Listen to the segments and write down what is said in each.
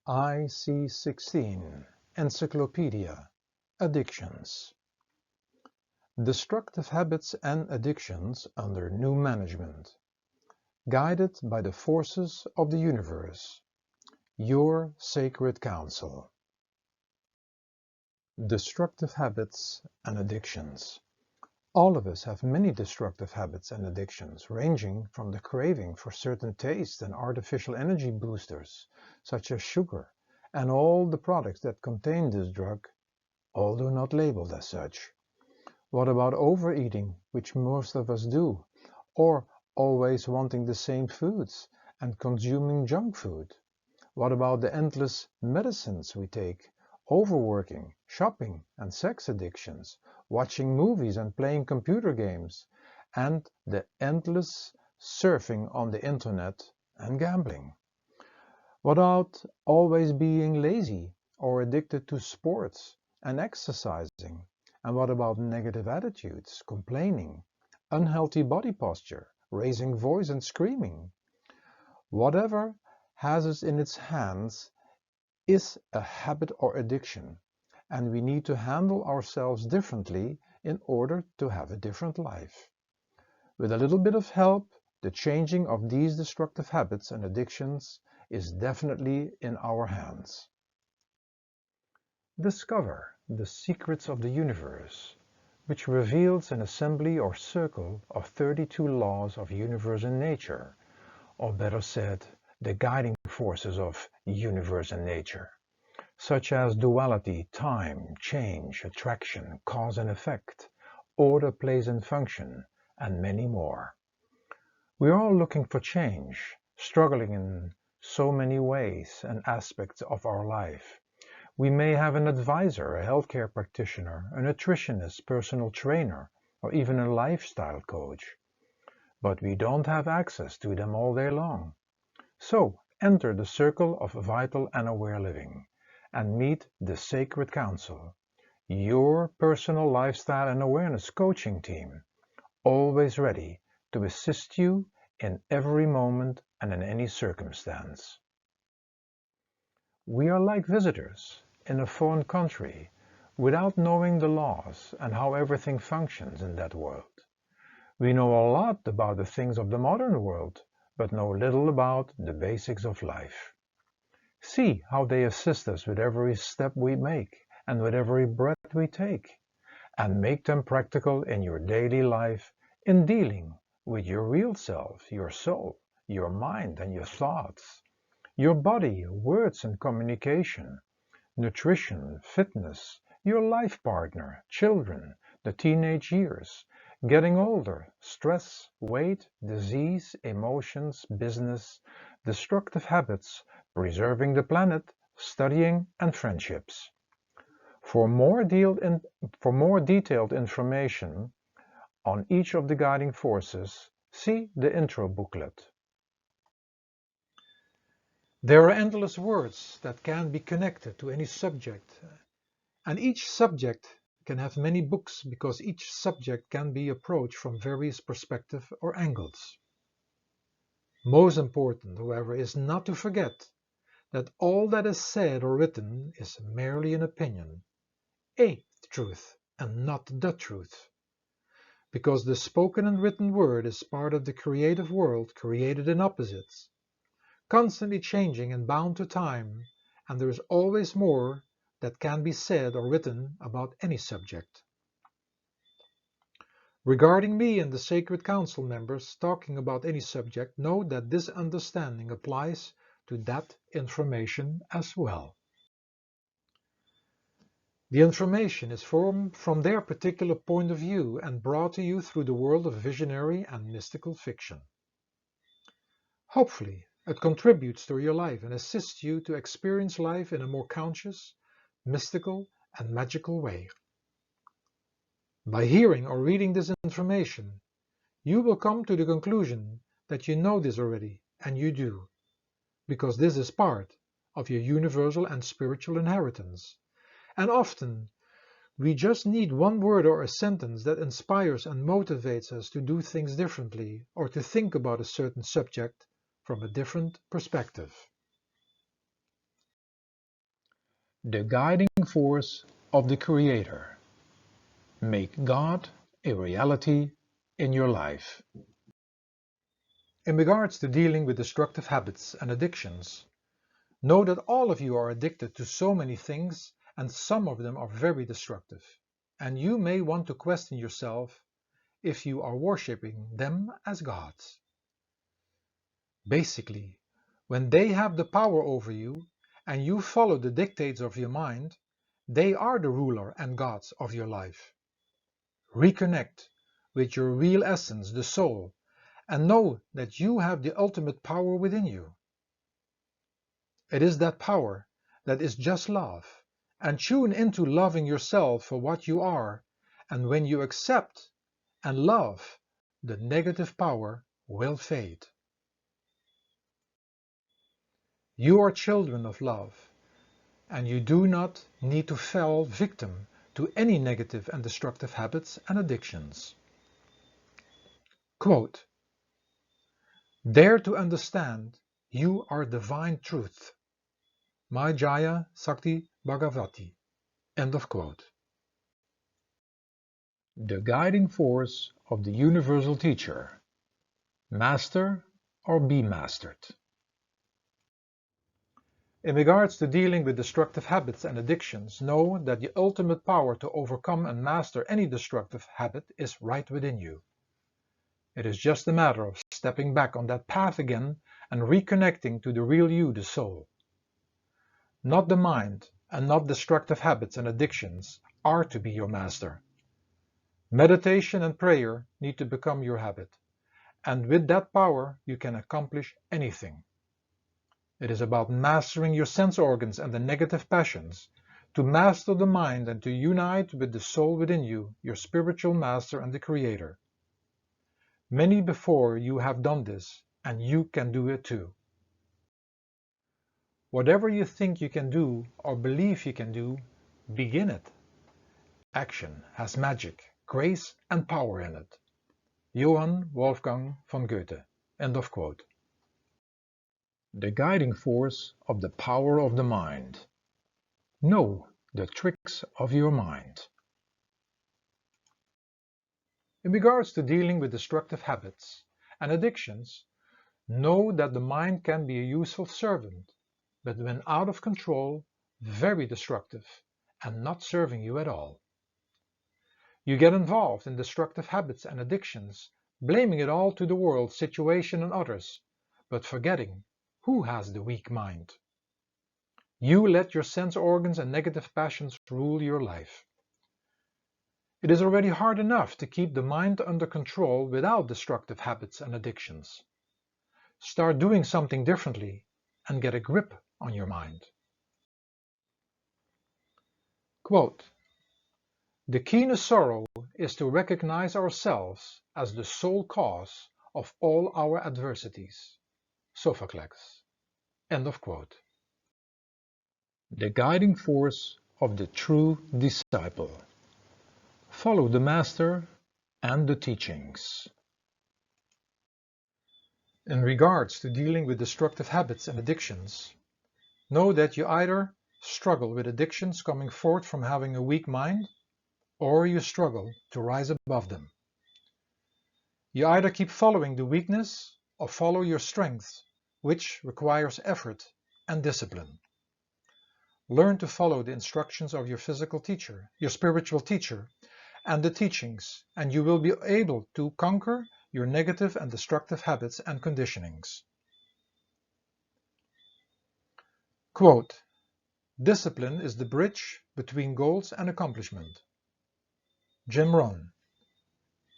Ic16 Encyclopedia Addictions. Destructive Habits and Addictions under New Management. Guided by the Forces of the Universe. Your Sacred Council. Destructive Habits and Addictions. All of us have many destructive habits and addictions, ranging from the craving for certain tastes and artificial energy boosters, such as sugar, and all the products that contain this drug, although not labeled as such. What about overeating, which most of us do, or always wanting the same foods and consuming junk food? What about the endless medicines we take, overworking, shopping and sex addictions, watching movies and playing computer games, and the endless surfing on the internet and gambling? What about always being lazy or addicted to sports and exercising? And what about negative attitudes, complaining, unhealthy body posture, raising voice and screaming? Whatever has us in its hands is a habit or addiction, and we need to handle ourselves differently in order to have a different life. With a little bit of help, the changing of these destructive habits and addictions is definitely in our hands. Discover the secrets of the universe, which reveals an assembly or circle of 32 laws of universe and nature, or better said, the guiding forces of universe and nature, such as duality, time, change, attraction, cause and effect, order, place and function, and many more. We are all looking for change, struggling in so many ways and aspects of our life. We may have an advisor, a healthcare practitioner, a nutritionist, personal trainer, or even a lifestyle coach. But we don't have access to them all day long. So enter the circle of vital and aware living and meet the Sacred Council, your personal lifestyle and awareness coaching team, always ready to assist you in every moment and in any circumstance. We are like visitors in a foreign country without knowing the laws and how everything functions in that world. We know a lot about the things of the modern world, but know little about the basics of life. See how they assist us with every step we make and with every breath we take, and make them practical in your daily life in dealing with your real self, your soul, your mind and your thoughts, your body, words and communication, nutrition, fitness, your life partner, children, the teenage years, getting older, stress, weight, disease, emotions, business, destructive habits, preserving the planet, studying and friendships. For more detailed information on each of the guiding forces, see the intro booklet. There are endless words that can be connected to any subject, and each subject can have many books because each subject can be approached from various perspectives or angles. Most important, however, is not to forget that all that is said or written is merely an opinion, a truth, and not the truth. Because the spoken and written word is part of the creative world created in opposites, constantly changing and bound to time, and there is always more that can be said or written about any subject. Regarding me and the Sacred Council members talking about any subject, know that this understanding applies to that information as well. The information is formed from their particular point of view and brought to you through the world of visionary and mystical fiction. Hopefully, it contributes to your life and assists you to experience life in a more conscious, mystical, and magical way. By hearing or reading this information, you will come to the conclusion that you know this already, and you do, because this is part of your universal and spiritual inheritance. And often, we just need one word or a sentence that inspires and motivates us to do things differently or to think about a certain subject from a different perspective. The guiding force of the Creator. Make God a reality in your life. In regards to dealing with destructive habits and addictions, know that all of you are addicted to so many things, and some of them are very destructive. And you may want to question yourself if you are worshipping them as gods. Basically, when they have the power over you and you follow the dictates of your mind, they are the ruler and gods of your life. Reconnect with your real essence, the soul, and know that you have the ultimate power within you. It is that power that is just love, and tune into loving yourself for what you are, and when you accept and love, the negative power will fade. You are children of love, and you do not need to fall victim to any negative and destructive habits and addictions. Quote, "Dare to understand you are divine truth." My Jaya Sakti Bhagavati. End of quote. The guiding force of the universal teacher. Master or be mastered. In regards to dealing with destructive habits and addictions, know that the ultimate power to overcome and master any destructive habit is right within you. It is just a matter of stepping back on that path again and reconnecting to the real you, the soul. Not the mind and not destructive habits and addictions are to be your master. Meditation and prayer need to become your habit, and with that power you can accomplish anything. It is about mastering your sense organs and the negative passions, to master the mind and to unite with the soul within you, your spiritual master and the Creator. Many before you have done this, and you can do it too. Whatever you think you can do or believe you can do, begin it. Action has magic, grace and power in it. Johann Wolfgang von Goethe. End of quote. The guiding force of the power of the mind. Know the tricks of your mind. In regards to dealing with destructive habits and addictions, know that the mind can be a useful servant, but when out of control, very destructive and not serving you at all. You get involved in destructive habits and addictions, blaming it all to the world, situation and others, but forgetting who has the weak mind. You let your sense organs and negative passions rule your life. It is already hard enough to keep the mind under control without destructive habits and addictions. Start doing something differently and get a grip on your mind. Quote, "The keenest sorrow is to recognize ourselves as the sole cause of all our adversities." Sophocles. End of quote. The guiding force of the true disciple. Follow the Master and the teachings. In regards to dealing with destructive habits and addictions, know that you either struggle with addictions coming forth from having a weak mind, or you struggle to rise above them. You either keep following the weakness or follow your strength, which requires effort and discipline. Learn to follow the instructions of your physical teacher, your spiritual teacher, and the teachings, and you will be able to conquer your negative and destructive habits and conditionings. Quote, "Discipline is the bridge between goals and accomplishment." Jim Rohn.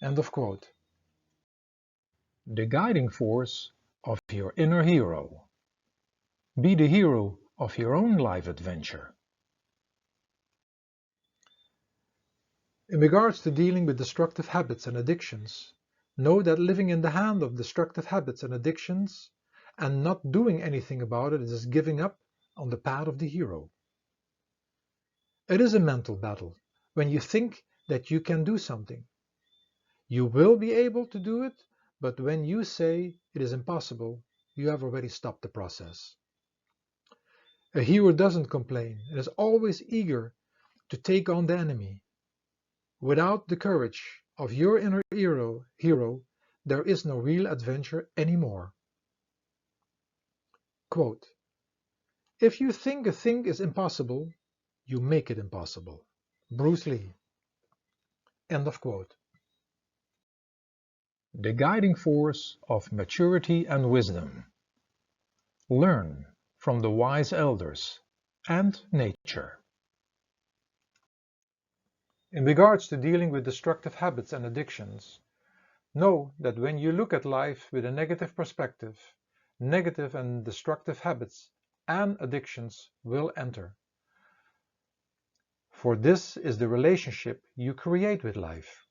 End of quote. The guiding force of your inner hero. Be the hero of your own life adventure. In regards to dealing with destructive habits and addictions, know that living in the hand of destructive habits and addictions and not doing anything about it is giving up on the path of the hero. It is a mental battle when you think that you can do something. You will be able to do it, but when you say it is impossible, you have already stopped the process. A hero doesn't complain and is always eager to take on the enemy. Without the courage of your inner hero, there is no real adventure anymore. Quote, if you think a thing is impossible, you make it impossible. Bruce Lee. End of quote. The guiding force of maturity and wisdom. Learn from the wise elders and nature. In regards to dealing with destructive habits and addictions, know that when you look at life with a negative perspective, negative and destructive habits and addictions will enter. For this is the relationship you create with life.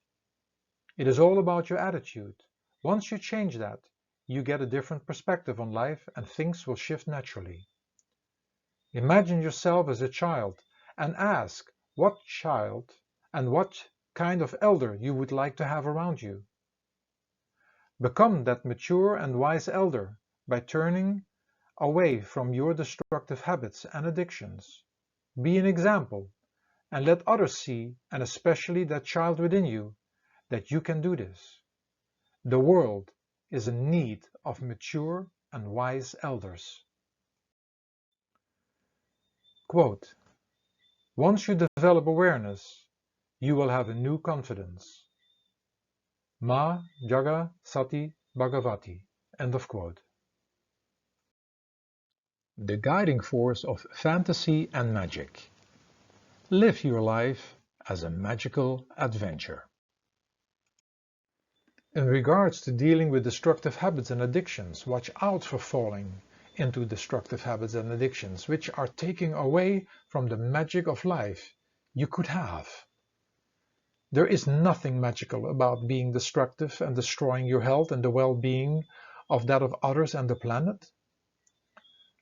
It is all about your attitude. Once you change that, you get a different perspective on life and things will shift naturally. Imagine yourself as a child and ask what child and what kind of elder you would like to have around you. Become that mature and wise elder by turning away from your destructive habits and addictions. Be an example and let others see, and especially that child within you, that you can do this. The world is in need of mature and wise elders. Quote, once you develop awareness, you will have a new confidence. Ma Jaga Sati Bhagavati. End of quote. The guiding force of fantasy and magic. Live your life as a magical adventure. In regards to dealing with destructive habits and addictions, watch out for falling into destructive habits and addictions, which are taking away from the magic of life you could have. There is nothing magical about being destructive and destroying your health and the well-being of that of others and the planet.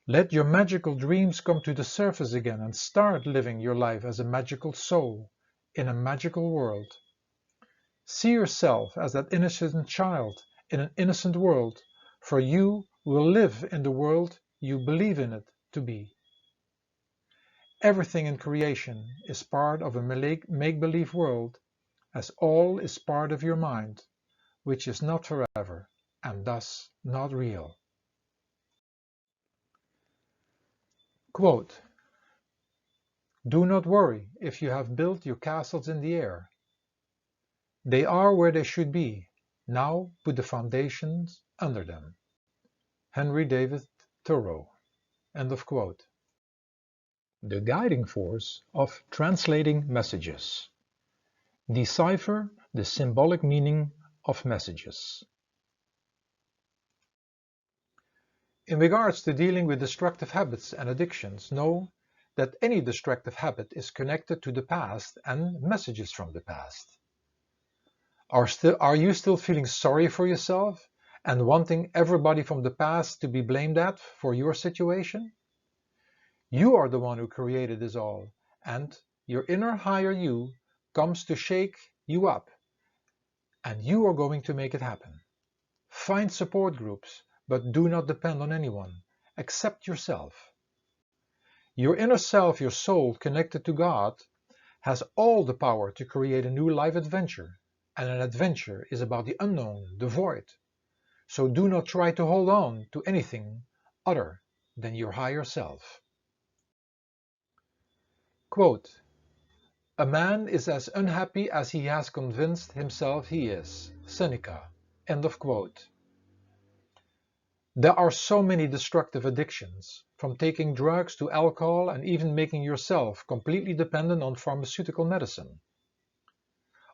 Let your magical dreams come to the surface again and start living your life as a magical soul in a magical world. See yourself as that innocent child in an innocent world, for you will live in the world you believe in it to be. Everything in creation is part of a make-believe world, as all is part of your mind, which is not forever and thus not real. Quote, do not worry if you have built your castles in the air. They are where they should be. Now put the foundations under them. Henry David Thoreau. End of quote. The guiding force of translating messages. Decipher the symbolic meaning of messages. In regards to dealing with destructive habits and addictions, know that any destructive habit is connected to the past and messages from the past. Are you still feeling sorry for yourself and wanting everybody from the past to be blamed at for your situation? You are the one who created this all, and your inner higher you comes to shake you up, and you are going to make it happen. Find support groups, but do not depend on anyone. Accept yourself. Your inner self, your soul connected to God, has all the power to create a new life adventure. And an adventure is about the unknown, the void. So do not try to hold on to anything other than your higher self. Quote, a man is as unhappy as he has convinced himself he is. Seneca. End of quote. There are so many destructive addictions, from taking drugs to alcohol and even making yourself completely dependent on pharmaceutical medicine.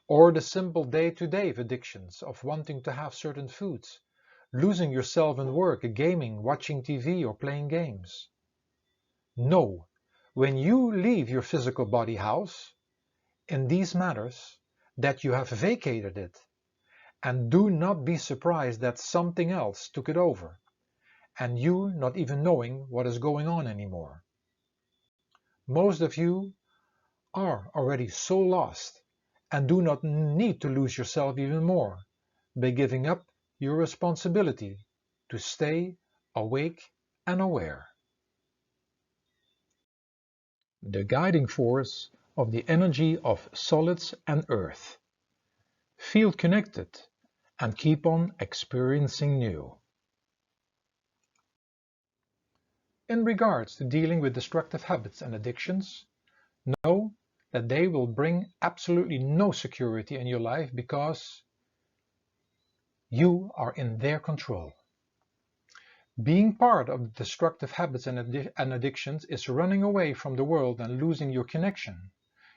Or the simple day-to-day addictions of wanting to have certain foods, losing yourself in work, gaming, watching TV or playing games. No, when you leave your physical body house, in these matters, that you have vacated it, and do not be surprised that something else took it over, and you not even knowing what is going on anymore. Most of you are already so lost and do not need to lose yourself even more by giving up your responsibility to stay awake and aware. the guiding force of the energy of solids and earth. Feel connected and keep on experiencing new. In regards to dealing with destructive habits and addictions, know that they will bring absolutely no security in your life because you are in their control. Being part of the destructive habits and addictions is running away from the world and losing your connection.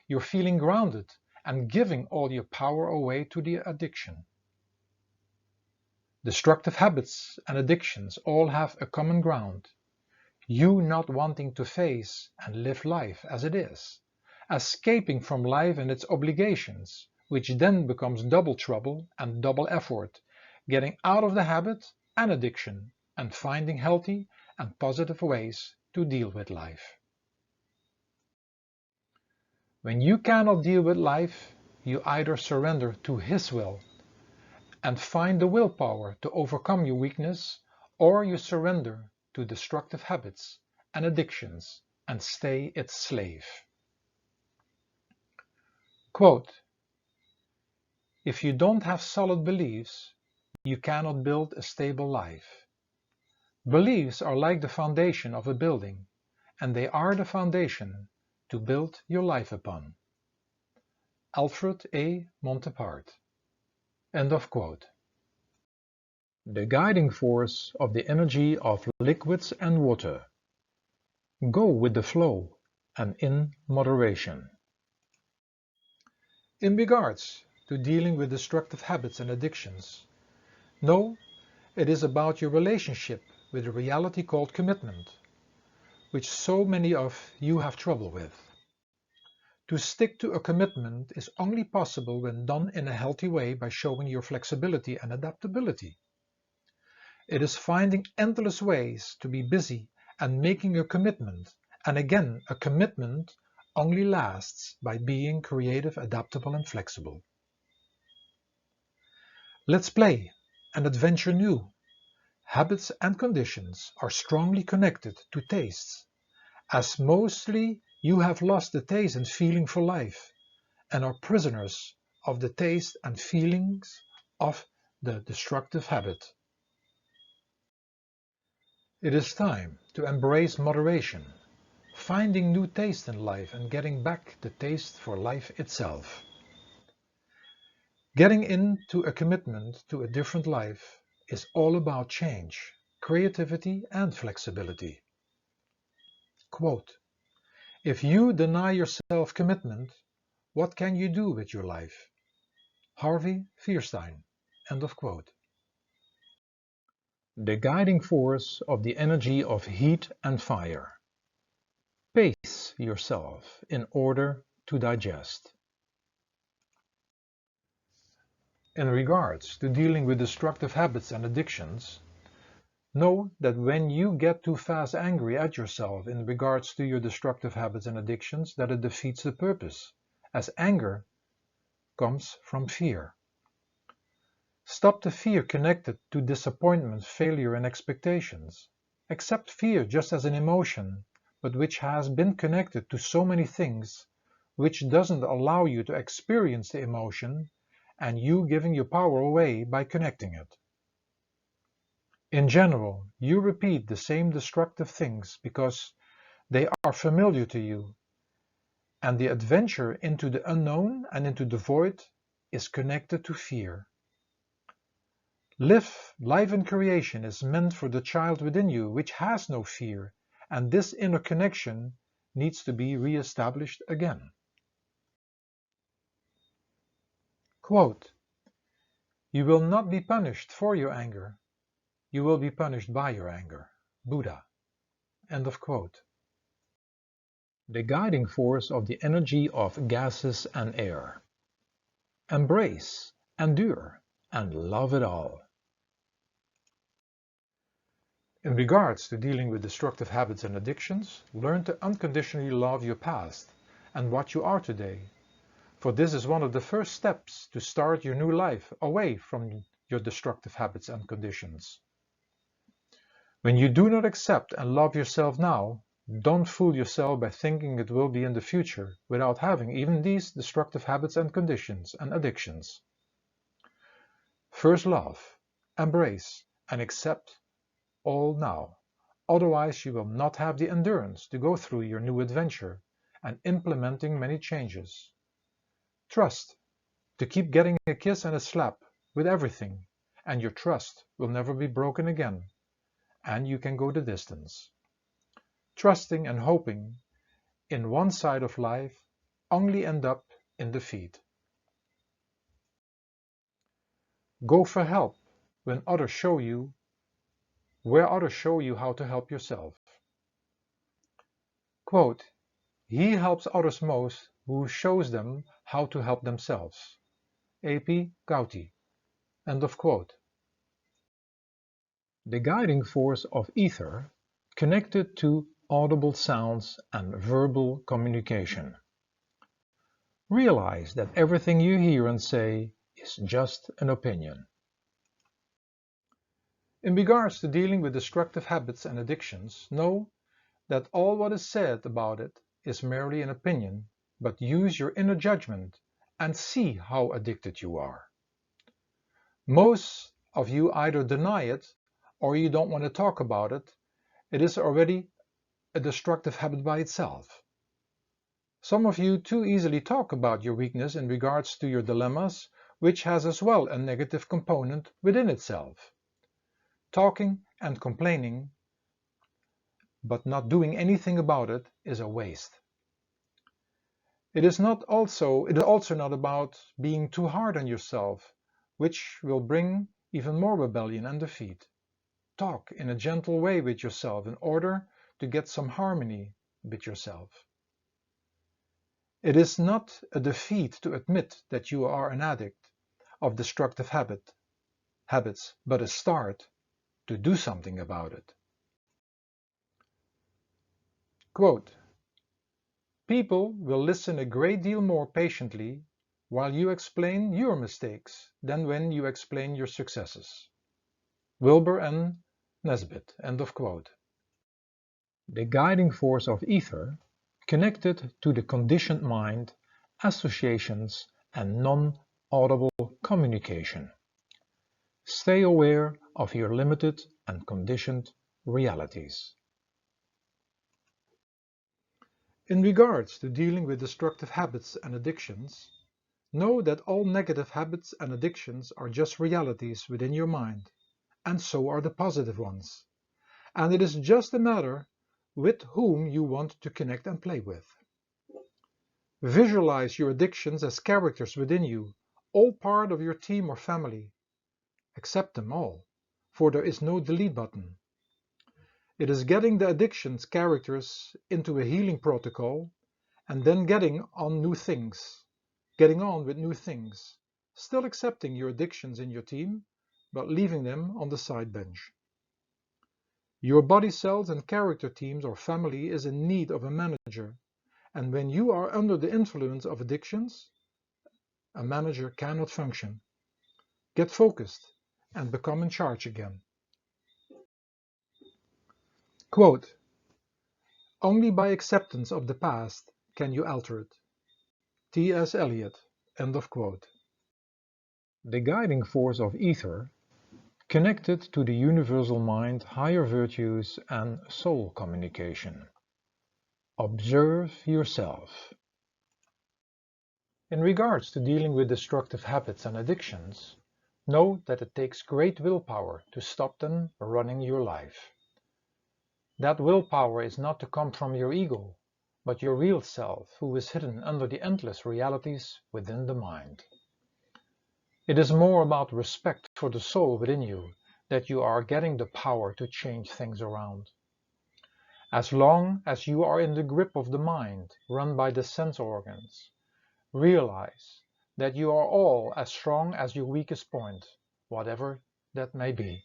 You're feeling grounded and giving all your power away to the addiction. Destructive habits and addictions all have a common ground. You not wanting to face and live life as it is. Escaping from life and its obligations, which then becomes double trouble and double effort, getting out of the habit and addiction and finding healthy and positive ways to deal with life. When you cannot deal with life, you either surrender to His will and find the willpower to overcome your weakness, or you surrender to destructive habits and addictions and stay its slave. Quote, if you don't have solid beliefs, you cannot build a stable life. Beliefs are like the foundation of a building, and they are the foundation to build your life upon. Alfred A. Montepart. End of quote. The guiding force of the energy of liquids and water. Go with the flow and in moderation. In regards to dealing with destructive habits and addictions, know it is about your relationship with a reality called commitment, which so many of you have trouble with. To stick to a commitment is only possible when done in a healthy way by showing your flexibility and adaptability. It is finding endless ways to be busy and making a commitment, and again, a commitment only lasts by being creative, adaptable, and flexible. Let's play and adventure new. Habits and conditions are strongly connected to tastes, as mostly you have lost the taste and feeling for life, and are prisoners of the taste and feelings of the destructive habit. It is time to embrace moderation, finding new taste in life and getting back the taste for life itself. Getting into a commitment to a different life is all about change, creativity, and flexibility. Quote, if you deny yourself commitment, what can you do with your life? Harvey Fierstein. End of quote. The guiding force of the energy of heat and fire. Pace yourself in order to digest. In regards to dealing with destructive habits and addictions, know that when you get too fast angry at yourself in regards to your destructive habits and addictions, that it defeats the purpose, as anger comes from fear. Stop the fear connected to disappointment, failure, and expectations. Accept fear just as an emotion, but which has been connected to so many things, which doesn't allow you to experience the emotion, and you giving your power away by connecting it. In general, you repeat the same destructive things because they are familiar to you, and the adventure into the unknown and into the void is connected to fear. Life in creation is meant for the child within you, which has no fear, and this inner connection needs to be re-established again. Quote, you will not be punished for your anger. You will be punished by your anger. Buddha. End of quote. The guiding force of the energy of gases and air. Embrace, endure, and love it all. In regards to dealing with destructive habits and addictions, learn to unconditionally love your past and what you are today, for this is one of the first steps to start your new life away from your destructive habits and conditions. When you do not accept and love yourself now, Don't fool yourself by thinking it will be in the future without having even these destructive habits and conditions and addictions. First love, embrace, and accept all now. Otherwise you will not have the endurance to go through your new adventure and implementing many changes. Trust, to keep getting a kiss and a slap with everything, and your trust will never be broken again, and you can go the distance. Trusting and hoping in one side of life only end up in defeat. Go for help when others show you where others show you how to help yourself. Quote, he helps others most who shows them how to help themselves. A.P. Gouty. End of quote. The guiding force of ether connected to audible sounds and verbal communication. Realize that everything you hear and say is just an opinion. In regards to dealing with destructive habits and addictions, know that all what is said about it is merely an opinion, but use your inner judgment and see how addicted you are. Most of you either deny it or you don't want to talk about it. It is already a destructive habit by itself. Some of you too easily talk about your weakness in regards to your dilemmas, which has as well a negative component within itself. Talking and complaining, but not doing anything about it, is a waste. It is also not about being too hard on yourself, which will bring even more rebellion and defeat. Talk in a gentle way with yourself in order to get some harmony with yourself. It is not a defeat to admit that you are an addict of destructive habits, but a start to do something about it. Quote, people will listen a great deal more patiently while you explain your mistakes than when you explain your successes. Wilbur N. Nesbitt. End of quote. The guiding force of ether connected to the conditioned mind, associations, and non-audible communication. Stay aware of your limited and conditioned realities. In regards to dealing with destructive habits and addictions, know that all negative habits and addictions are just realities within your mind, and so are the positive ones. And it is just a matter with whom you want to connect and play with. Visualize your addictions as characters within you, all part of your team or family. Accept them all, for there is no delete button. It is getting the addictions characters into a healing protocol and then getting on with new things, still accepting your addictions in your team, but leaving them on the side bench. Your body cells and character teams or family is in need of a manager, and when you are under the influence of addictions, a manager cannot function. Get focused and become in charge again. Quote, only by acceptance of the past can you alter it. T.S. Eliot. End of quote. The guiding force of ether, connected to the universal mind, higher virtues, and soul communication. Observe yourself. In regards to dealing with destructive habits and addictions, know that it takes great willpower to stop them running your life. That willpower is not to come from your ego, but your real self, who is hidden under the endless realities within the mind. It is more about respect for the soul within you that you are getting the power to change things around. As long as you are in the grip of the mind, run by the sense organs, realize that you are all as strong as your weakest point, whatever that may be.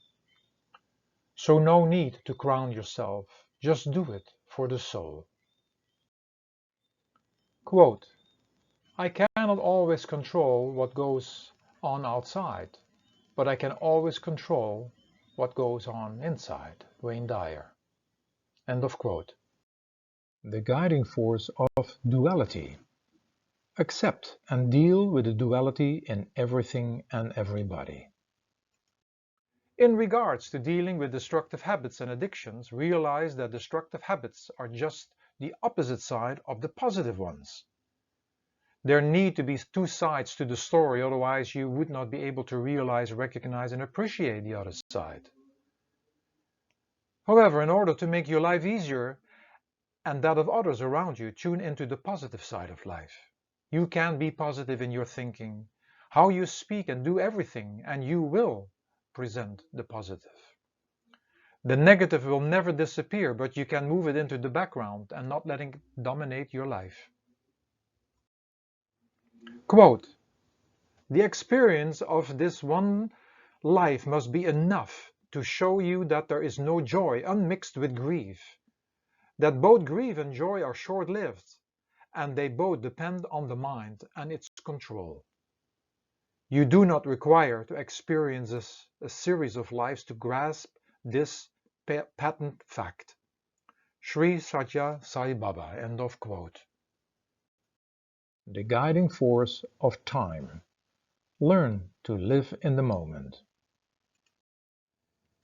So no need to crown yourself, just do it for the soul. Quote, I cannot always control what goes on outside, but I can always control what goes on inside. Wayne Dyer. End of quote. The guiding force of duality. Accept and deal with the duality in everything and everybody. In regards to dealing with destructive habits and addictions, realize that destructive habits are just the opposite side of the positive ones. There need to be two sides to the story, otherwise you would not be able to realize, recognize, and appreciate the other side. However, in order to make your life easier and that of others around you, tune into the positive side of life. You can be positive in your thinking, how you speak and do everything, and you will present the positive. The negative will never disappear, but you can move it into the background and not letting it dominate your life. Quote, "The experience of this one life must be enough to show you that there is no joy unmixed with grief, that both grief and joy are short-lived, and they both depend on the mind and its control. You do not require to experience a series of lives to grasp this patent fact." Sri Satya Sai Baba. End of quote. The guiding force of time. Learn to live in the moment.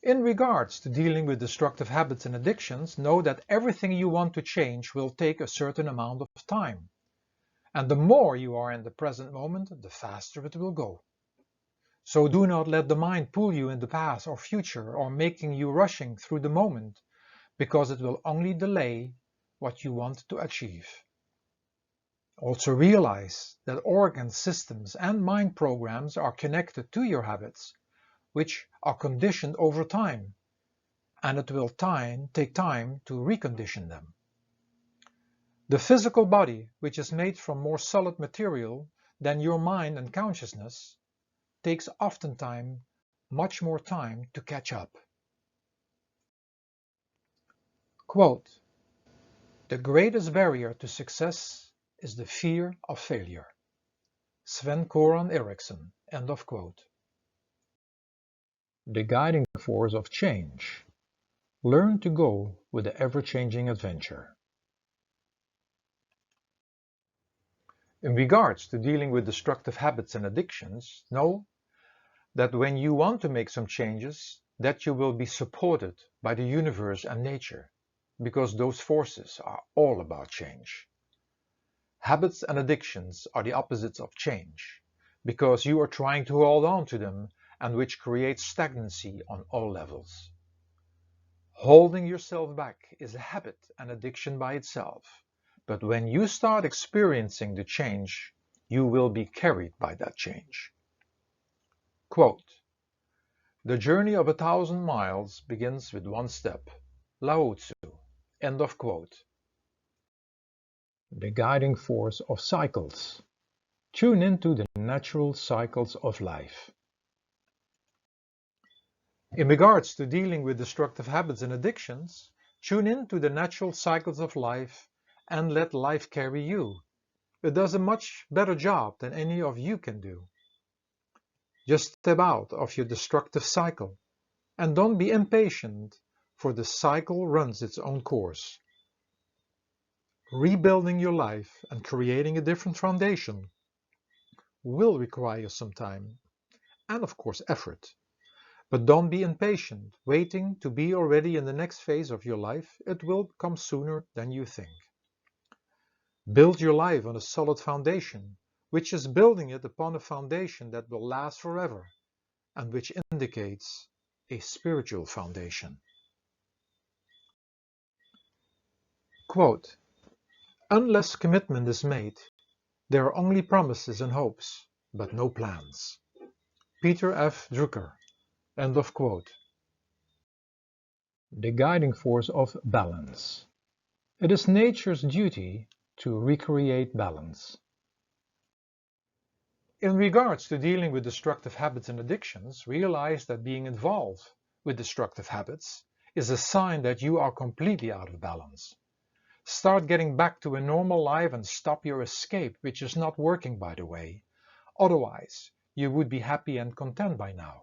In regards to dealing with destructive habits and addictions, know that everything you want to change will take a certain amount of time. And the more you are in the present moment, the faster it will go. So do not let the mind pull you in the past or future or making you rushing through the moment, because it will only delay what you want to achieve. Also realize that organ systems and mind programs are connected to your habits, which are conditioned over time, and it will take time to recondition them. The physical body, which is made from more solid material than your mind and consciousness, takes oftentimes much more time to catch up. Quote, "The greatest barrier to success is the fear of failure." Sven-Göran Eriksson. End of quote. The guiding force of change. Learn to go with the ever-changing adventure. In regards to dealing with destructive habits and addictions, know that when you want to make some changes, that you will be supported by the universe and nature, because those forces are all about change. Habits and addictions are the opposites of change, because you are trying to hold on to them, and which creates stagnancy on all levels. Holding yourself back is a habit and addiction by itself, but when you start experiencing the change, you will be carried by that change. Quote, "The journey of 1,000 miles begins with one step." Lao Tzu. End of quote. The guiding force of cycles. Tune into the natural cycles of life. In regards to dealing with destructive habits and addictions, tune into the natural cycles of life and let life carry you. It does a much better job than any of you can do. Just step out of your destructive cycle and don't be impatient, for the cycle runs its own course. Rebuilding your life and creating a different foundation will require some time and, of course, effort. But don't be impatient, waiting to be already in the next phase of your life. It will come sooner than you think. Build your life on a solid foundation, which is building it upon a foundation that will last forever, and which indicates a spiritual foundation. Quote, "Unless commitment is made, there are only promises and hopes, but no plans." Peter F. Drucker. End of quote. The guiding force of balance. It is nature's duty to recreate balance. In regards to dealing with destructive habits and addictions, realize that being involved with destructive habits is a sign that you are completely out of balance. Start getting back to a normal life and stop your escape, which is not working, by the way. Otherwise, you would be happy and content by now.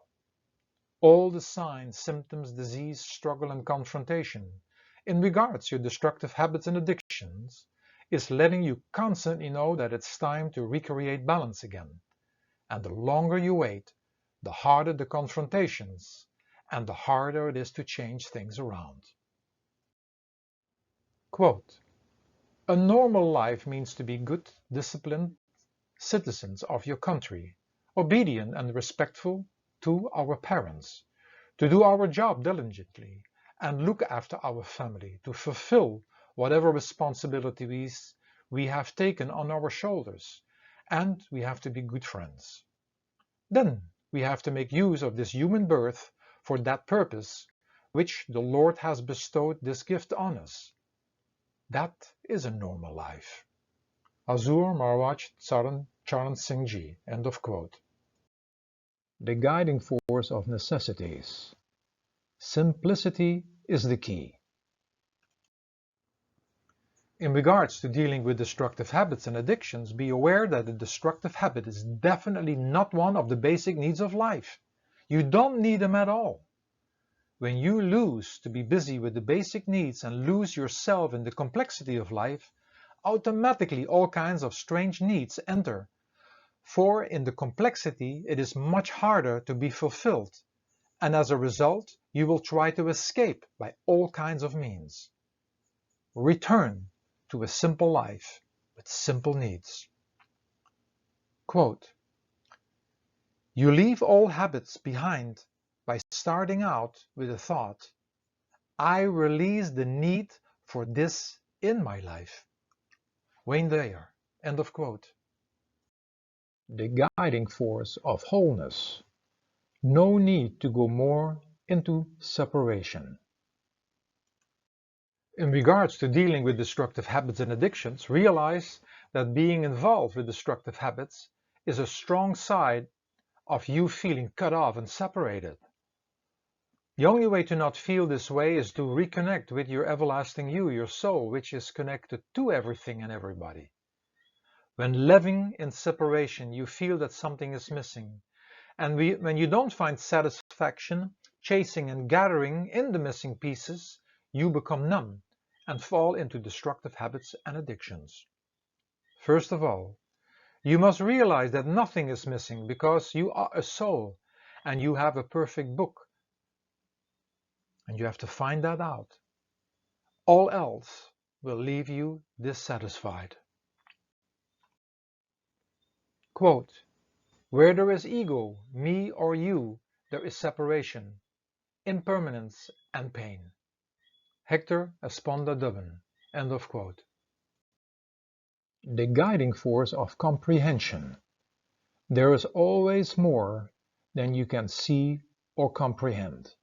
All the signs, symptoms, disease, struggle, and confrontation in regards to destructive habits and addictions is letting you constantly know that it's time to recreate balance again. And the longer you wait, the harder the confrontations and the harder it is to change things around. Quote, "A normal life means to be good, disciplined citizens of your country, obedient and respectful to our parents, to do our job diligently, and look after our family, to fulfill whatever responsibilities we have taken on our shoulders, and we have to be good friends. Then we have to make use of this human birth for that purpose which the Lord has bestowed this gift on us. That is a normal life." Hazur Maharaj Charan Singh Ji. End of quote. The guiding force of necessities. Simplicity is the key. In regards to dealing with destructive habits and addictions, be aware that a destructive habit is definitely not one of the basic needs of life. You don't need them at all. When you lose to be busy with the basic needs and lose yourself in the complexity of life, automatically all kinds of strange needs enter. For in the complexity it is much harder to be fulfilled, and as a result you will try to escape by all kinds of means. Return to a simple life with simple needs. Quote, "You leave all habits behind by starting out with the thought, I release the need for this in my life." Wayne Dyer. End of quote. The guiding force of wholeness. No need to go more into separation. In regards to dealing with destructive habits and addictions, realize that being involved with destructive habits is a strong side of you feeling cut off and separated. The only way to not feel this way is to reconnect with your everlasting you, your soul, which is connected to everything and everybody. When living in separation, you feel that something is missing. And when you don't find satisfaction chasing and gathering in the missing pieces, you become numb and fall into destructive habits and addictions. First of all, you must realize that nothing is missing because you are a soul and you have a perfect book. And you have to find that out. All else will leave you dissatisfied. Quote, "Where there is ego, me or you, there is separation, impermanence and pain." Hector Esponda Dubin. End of quote. The guiding force of comprehension. There is always more than you can see or comprehend.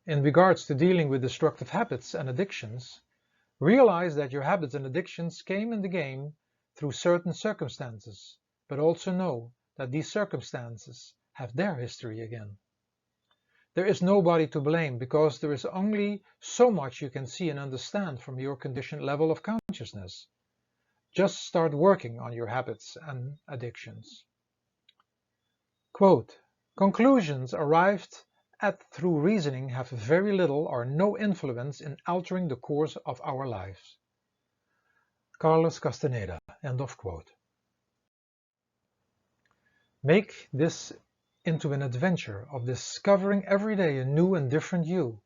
In regards to dealing with destructive habits and addictions, realize that your habits and addictions came in the game through certain circumstances, but also know that these circumstances have their history again. There is nobody to blame because there is only so much you can see and understand from your conditioned level of consciousness. Just start working on your habits and addictions. Quote, "Conclusions arrived at through reasoning have very little or no influence in altering the course of our lives." Carlos Castaneda. End of quote. Make this into an adventure of discovering every day a new and different you,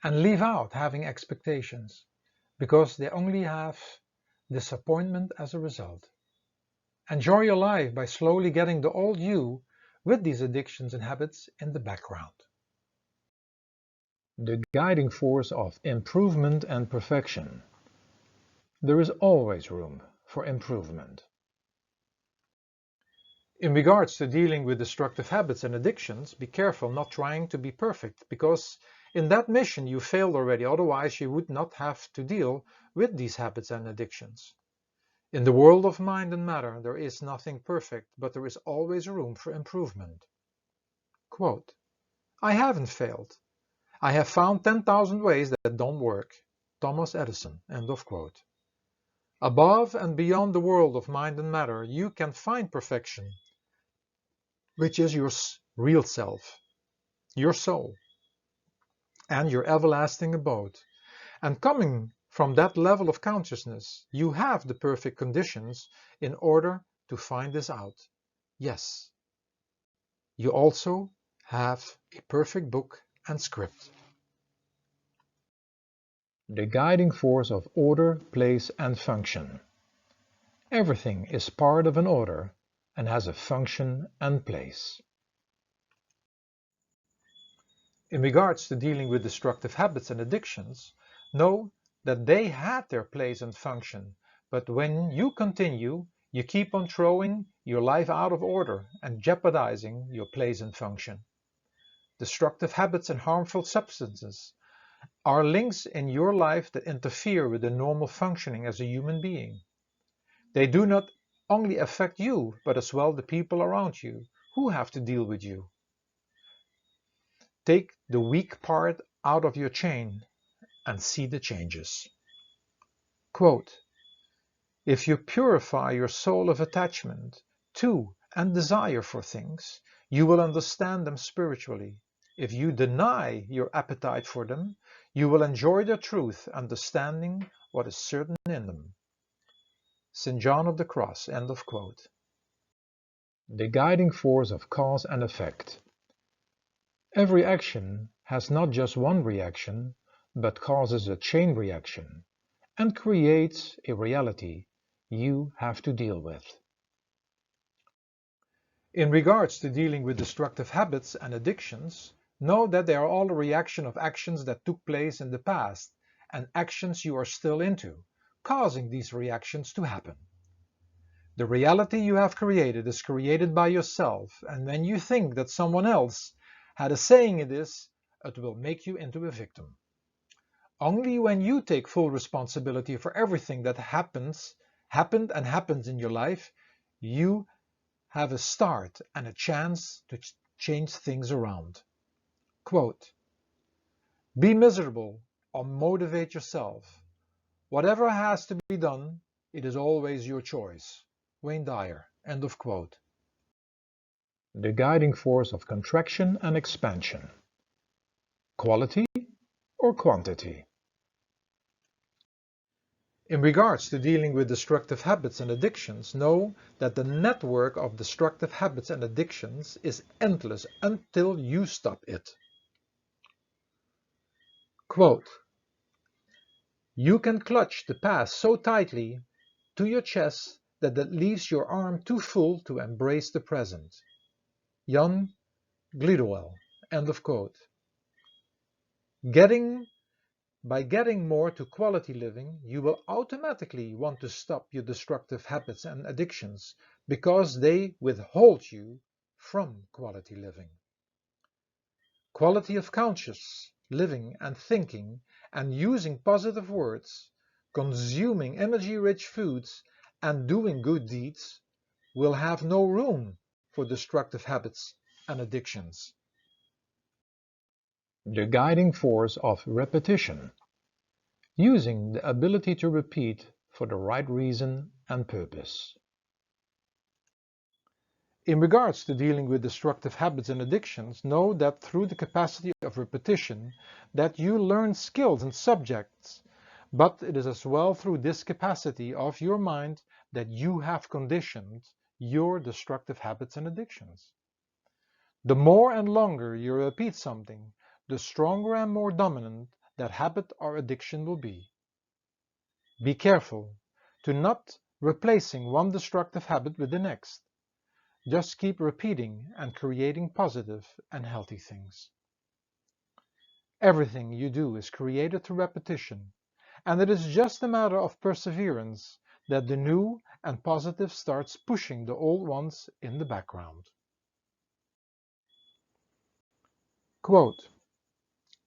and leave out having expectations, because they only have disappointment as a result. Enjoy your life by slowly getting the old you with these addictions and habits in the background. The guiding force of improvement and perfection. There is always room for improvement. In regards to dealing with destructive habits and addictions, be careful not trying to be perfect, because in that mission you failed already, otherwise you would not have to deal with these habits and addictions. In the world of mind and matter, there is nothing perfect, but there is always room for improvement. Quote, "I haven't failed. I have found 10,000 ways that don't work." Thomas Edison. End of quote. Above and beyond the world of mind and matter, you can find perfection, which is your real self, your soul. and your everlasting abode. And coming from that level of consciousness, you have the perfect conditions in order to find this out. Yes, you also have a perfect book and script. The guiding force of order, place, and function. Everything is part of an order and has a function and place. In regards to dealing with destructive habits and addictions, know that they had their place and function, but when you continue, you keep on throwing your life out of order and jeopardizing your place and function. Destructive habits and harmful substances are links in your life that interfere with the normal functioning as a human being. They do not only affect you, but as well the people around you who have to deal with you. Take the weak part out of your chain and see the changes. Quote, if you purify your soul of attachment to and desire for things, you will understand them spiritually. If you deny your appetite for them, you will enjoy their truth, understanding what is certain in them. St. John of the Cross, end of quote. The guiding force of cause and effect. Every action has not just one reaction, but causes a chain reaction and creates a reality you have to deal with. In regards to dealing with destructive habits and addictions, know that they are all a reaction of actions that took place in the past and actions you are still into, causing these reactions to happen. The reality you have created is created by yourself, and when you think that someone else had a saying in this, it will make you into a victim. Only when you take full responsibility for everything that happened and happens in your life, you have a start and a chance to change things around. Quote, be miserable or motivate yourself. Whatever has to be done, it is always your choice. Wayne Dyer, end of quote. The guiding force of contraction and expansion. Quality or quantity? In regards to dealing with destructive habits and addictions, know that the network of destructive habits and addictions is endless until you stop it. Quote, you can clutch the past so tightly to your chest that it leaves your arm too full to embrace the present. Jan Glidewell, end of quote. By getting more to quality living, you will automatically want to stop your destructive habits and addictions because they withhold you from quality living. Quality of conscious living and thinking and using positive words, consuming energy-rich foods, and doing good deeds will have no room for destructive habits and addictions. The guiding force of repetition. Using the ability to repeat for the right reason and purpose. In regards to dealing with destructive habits and addictions, know that through the capacity of repetition that you learn skills and subjects, but it is as well through this capacity of your mind that you have conditioned your destructive habits and addictions. The more and longer you repeat something, the stronger and more dominant that habit or addiction will be. Be careful to not replacing one destructive habit with the next. Just keep repeating and creating positive and healthy things. Everything you do is created through repetition, and it is just a matter of perseverance that the new and positive starts pushing the old ones in the background. Quote,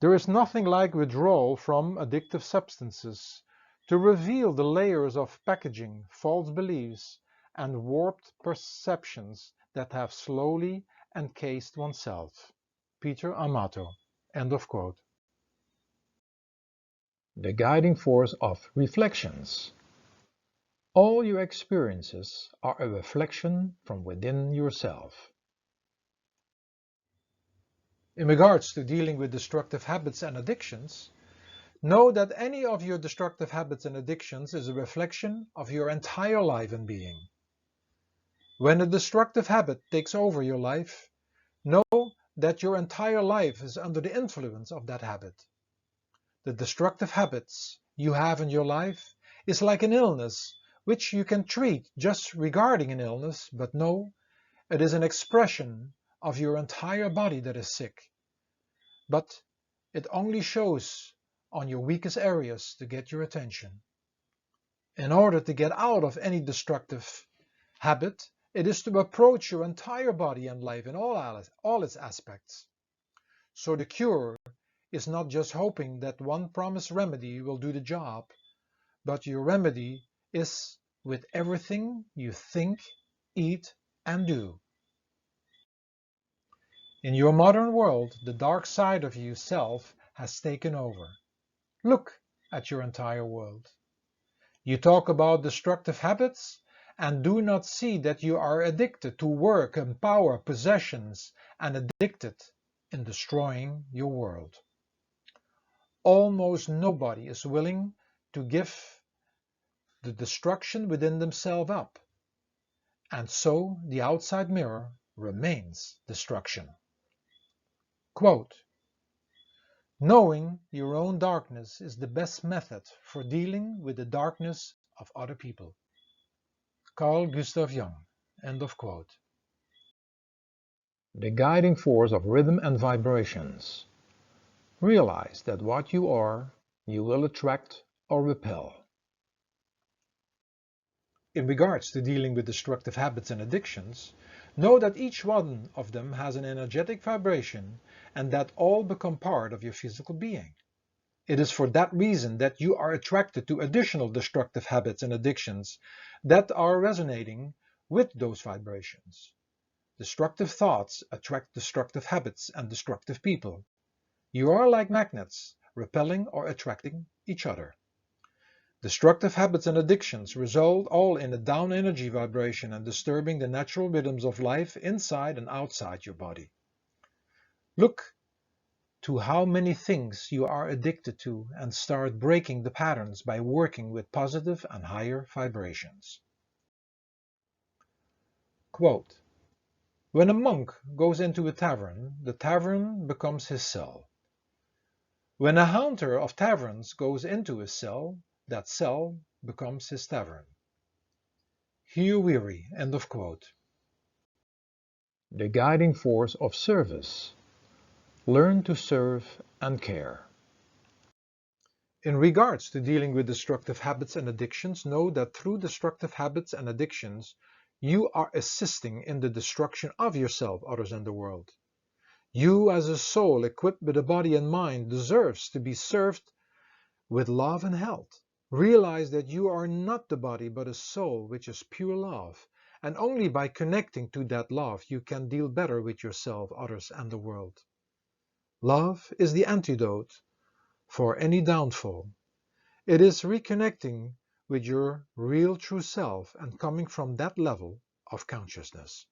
there is nothing like withdrawal from addictive substances to reveal the layers of packaging, false beliefs, and warped perceptions that have slowly encased oneself. Peter Amato, end of quote. The guiding force of reflections. All your experiences are a reflection from within yourself. In regards to dealing with destructive habits and addictions, know that any of your destructive habits and addictions is a reflection of your entire life and being. When a destructive habit takes over your life, know that your entire life is under the influence of that habit. The destructive habits you have in your life is like an illness which you can treat just regarding an illness, but no, it is an expression of your entire body that is sick. But it only shows on your weakest areas to get your attention. In order to get out of any destructive habit, it is to approach your entire body and life in all its aspects. So the cure is not just hoping that one promised remedy will do the job, but your remedy is with everything you think, eat, and do. In your modern world, the dark side of yourself has taken over. Look at your entire world. You talk about destructive habits and do not see that you are addicted to work and power, possessions, and addicted in destroying your world. Almost nobody is willing to give the destruction within themselves up, and so the outside mirror remains destruction. Quote, knowing your own darkness is the best method for dealing with the darkness of other people. Carl Gustav Jung. End of quote. The guiding force of rhythm and vibrations. Realize that what you are, you will attract or repel. In regards to dealing with destructive habits and addictions, know that each one of them has an energetic vibration and that all become part of your physical being. It is for that reason that you are attracted to additional destructive habits and addictions that are resonating with those vibrations. Destructive thoughts attract destructive habits and destructive people. You are like magnets, repelling or attracting each other. Destructive habits and addictions result all in a down energy vibration and disturbing the natural rhythms of life inside and outside your body. Look to how many things you are addicted to and start breaking the patterns by working with positive and higher vibrations. Quote, when a monk goes into a tavern, the tavern becomes his cell. When a haunter of taverns goes into a cell, that cell becomes his tavern. Hugh Weary, end of quote. The guiding force of service. Learn to serve and care. In regards to dealing with destructive habits and addictions, know that through destructive habits and addictions, you are assisting in the destruction of yourself, others, and the world. You, as a soul equipped with a body and mind, deserves to be served with love and health. Realize that you are not the body but a soul which is pure love, and only by connecting to that love you can deal better with yourself, others, and the world. Love is the antidote for any downfall. It is reconnecting with your real true self and coming from that level of consciousness.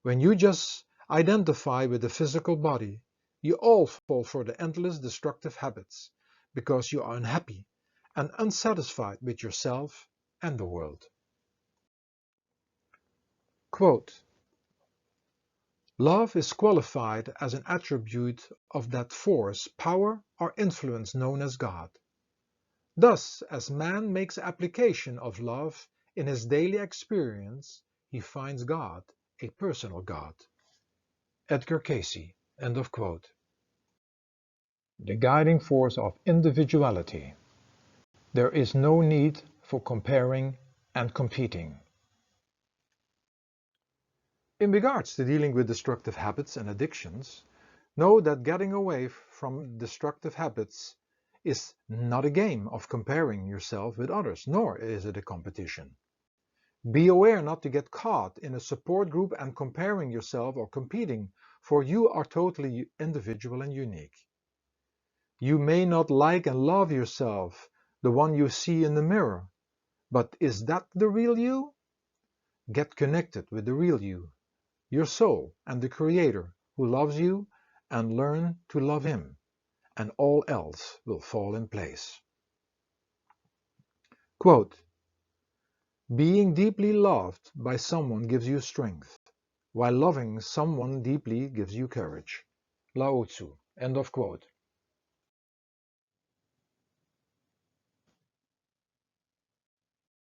When you just identify with the physical body, you all fall for the endless destructive habits because you are unhappy and unsatisfied with yourself and the world. Quote, love is qualified as an attribute of that force, power, or influence known as God. Thus, as man makes application of love in his daily experience, he finds God, a personal God. Edgar Cayce, end of quote. The guiding force of individuality. There is no need for comparing and competing. In regards to dealing with destructive habits and addictions, know that getting away from destructive habits is not a game of comparing yourself with others, nor is it a competition. Be aware not to get caught in a support group and comparing yourself or competing, for you are totally individual and unique. You may not like and love yourself, the one you see in the mirror, but is that the real you? Get connected with the real you, your soul, and the Creator who loves you and learn to love him, and all else will fall in place. Quote, being deeply loved by someone gives you strength, while loving someone deeply gives you courage. Lao Tzu. End of quote.